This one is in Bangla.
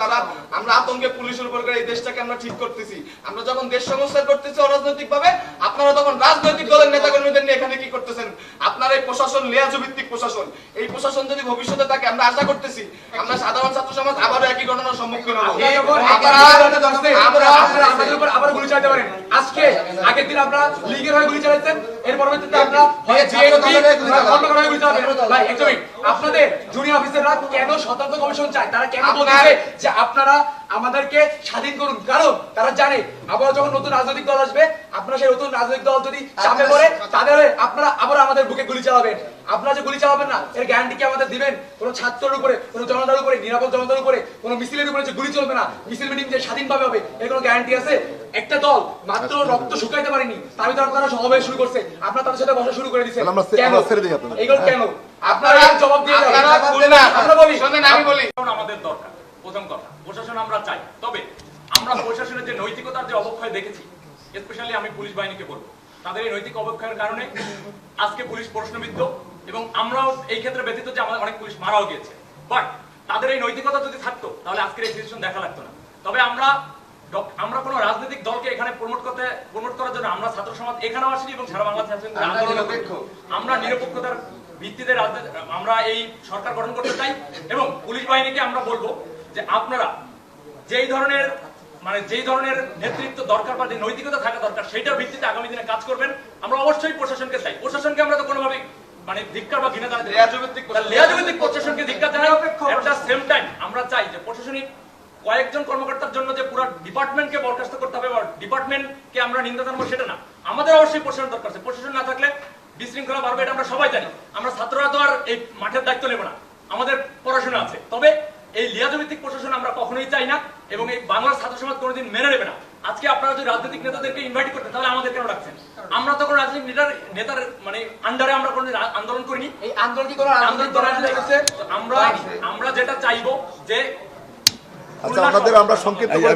তারা আমরা আতঙ্কে পুলিশের উপর করে এই দেশটাকে আমরা ঠিক করতেছি। আমরা যখন দেশ সংস্কার করতেছি অরাজনৈতিক ভাবে, আপনারা তখন রাজনৈতিক দলের নেতাকর্মীদের নিয়ে এখানে কি করতেছেন? আপনার এই প্রশাসন লিয়াজু ভিত্তিক প্রশাসন, এই প্রশাসন যদি ভবিষ্যতে থাকে আমরা আশা করতেছি আমরা সাধারণ ছাত্র সমাজ আবারও একই ঘটনার সম্মুখীন হব। আমাদের উপর আবার গুলি চালাতে পারেন। আজকে আগের দিন আপনারা লীগের হয়ে গুলি চালাচ্ছেন, এর পরবর্তীতে আপনারা হয় বিএনপি অন্য কারণে গুলি চালাবেন। ভাই একদমই আপনাদের জুনিয়র অফিসাররা কেন স্বতন্ত্র কমিশন চায়? তারা কেন বলছে যে আপনারা আমাদেরকে স্বাধীন করুন? কারণ তারা জানে আবার যখন নতুন রাজনৈতিক দল আসবে, আপনারা সেই নতুন রাজনৈতিক দল যদি চাপে পড়ে তাদের আপনারা আবার আমাদের বুকে গুলি চালাবেন। আপনারা যে গুলি চালাবেন না, এর গ্যারান্টি কি আমাদের দিবেন? কোন ছাত্রের উপরে, কোন জনতার উপরে, নিরাপদ জনতার উপরে, কোন মিছিলের উপরে যে গুলি চলবে না, মিছিল মিটিং যে স্বাধীনভাবে হবে, এর কোনো গ্যারান্টি আছে? একটা দল মাত্র রক্ত শুকাইতে পারেনি, তার ভিতরে আপনারা সমাবেশ শুরু করছে, আপনারা তাদের সাথে বসা শুরু করে দিচ্ছেন। কেন এগুলো কেন? আপনারা জবাব দিয়ে দেন। আমরা বলি, শুনেন আমি বলি, আমাদের দরকার প্রথম কথা প্রশাসন আমরা চাই, তবে আমরা প্রশাসনের যে নৈতিকতার যে অবক্ষয় দেখেছি, স্পেশালি আমি পুলিশ বাহিনীকে বলবো, তাদের এই নৈতিক অবক্ষয়ের কারণে আজকে পুলিশ প্রশ্নবিদ্ধ, এবং আমরাও এই ক্ষেত্রে ব্যতীত যে আমাদের অনেক পুলিশ মারাও গিয়েছে। বাট তাদের এই নৈতিকতা যদি থাকতো তাহলে আজকের এই সিচুয়েশন দেখা লাগতো না। তবে আমরা কোনো রাজনৈতিক দলকে এখানে প্রমোট করার জন্য আমরা ছাত্র সমাজ এখানেও আসি এবং সারা বাংলাদেশ আন্দোলন, আমরা নিরপেক্ষতার ভিত্তিতে আমরা এই সরকার গঠন করতে চাই। এবং পুলিশ বাহিনীকে আমরা বলবো যে আপনারা যেই ধরনের নেতৃত্ব দরকার বা যে নৈতিকতা থাকা দরকার, সেইটার ভিত্তিতে আগামী দিনে কাজ করবেন। আমরা অবশ্যই প্রশাসনকে চাই, প্রশাসনকে আমরা তো কোনোভাবে ধিক্কার বা ঘৃণা জানাই, লেয়াজভিত্তিক প্রশাসনকে ধিক্কার জানাই। এট দ্য সেম টাইম আমরা চাই যে প্রশাসনিক কয়েকজন কর্মকর্তার জন্য যে পুরো ডিপার্টমেন্টকে বরখাস্ত করতে হবে বা ডিপার্টমেন্টকে আমরা নিন্দা জানাবো সেটা না। আমাদের অবশ্যই প্রশাসন দরকার আছে, প্রশাসন না থাকলে বিশৃঙ্খলা বাড়বে, এটা আমরা সবাই জানি। আমরা ছাত্ররা তো আর এই মাঠের দায়িত্ব নেব না, আমাদের পড়াশোনা আছে। তবে এই লিয়াজভিত্তিক প্রশাসন আমরা কখনোই চাই না, এবং এই বাংলার ছাত্র সমাজ কোনোদিন মেনে নেবে না। আজকে আপনারা যদি রাজনৈতিক নেতাদেরকে ইনভাইট করতেন তাহলে আমাদের কেন রাখছেন? আমরা তো কোনো রাজনৈতিক নেতার আন্ডারে আমরা কোনো আন্দোলন করিনি। এই আন্দোলন কি কোনো আন্দোলন আমরা যেটা চাইবো যে আচ্ছা, আমরা সংক্ষিপ্ত করে